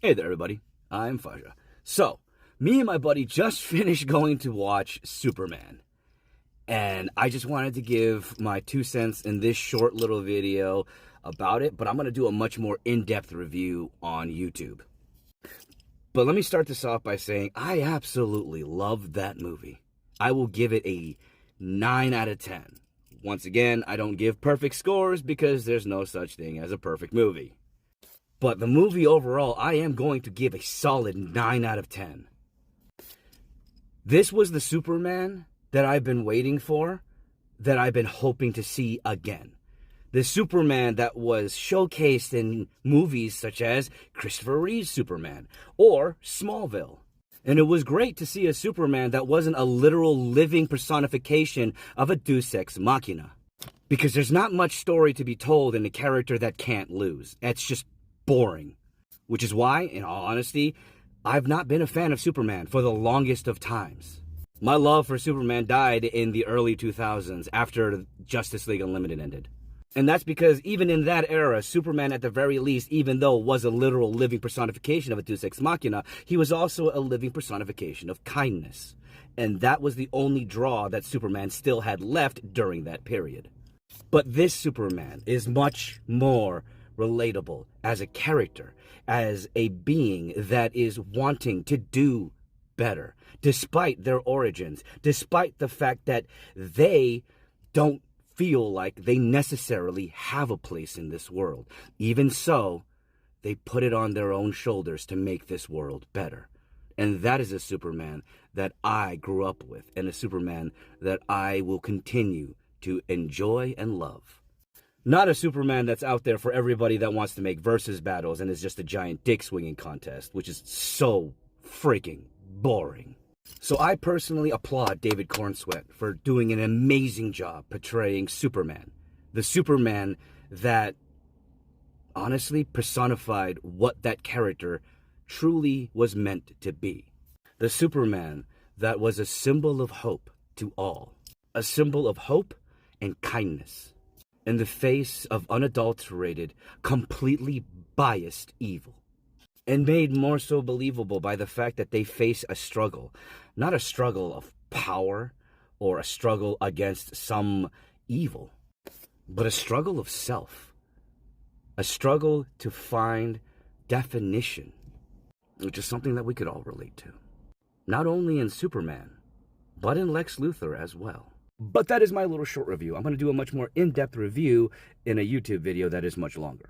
Hey there, everybody. I'm Faja. So, me and my buddy just finished going to watch Superman. And I just wanted to give my 2 cents in this short little video about it, but I'm going to do a much more in-depth review on YouTube. But let me start this off by saying I absolutely loved that movie. I will give it a 9 out of 10. Once again, I don't give perfect scores because there's no such thing as a perfect movie. But the movie overall, I am going to give a solid 9 out of 10. This was the Superman that I've been waiting for, that I've been hoping to see again. The Superman that was showcased in movies such as Christopher Reeve's Superman or Smallville. And it was great to see a Superman that wasn't a literal living personification of a deus ex machina. Because there's not much story to be told in a character that can't lose. It's just boring. Which is why, in all honesty, I've not been a fan of Superman for the longest of times. My love for Superman died in the early 2000s after Justice League Unlimited ended. And that's because even in that era, Superman at the very least, even though was a literal living personification of a deus ex machina, he was also a living personification of kindness. And that was the only draw that Superman still had left during that period. But this Superman is much more relatable as a character, as a being that is wanting to do better, despite their origins, despite the fact that they don't feel like they necessarily have a place in this world. Even so, they put it on their own shoulders to make this world better. And that is a Superman that I grew up with, and a Superman that I will continue to enjoy and love. Not a Superman that's out there for everybody that wants to make versus battles and is just a giant dick swinging contest, which is so freaking boring. So I personally applaud David Cornsweet for doing an amazing job portraying Superman. The Superman that honestly personified what that character truly was meant to be. The Superman that was a symbol of hope to all. A symbol of hope and kindness in the face of unadulterated, completely biased evil. And made more so believable by the fact that they face a struggle. Not a struggle of power or a struggle against some evil, but a struggle of self. A struggle to find definition, which is something that we could all relate to. Not only in Superman, but in Lex Luthor as well. But that is my little short review. I'm going to do a much more in-depth review in a YouTube video that is much longer.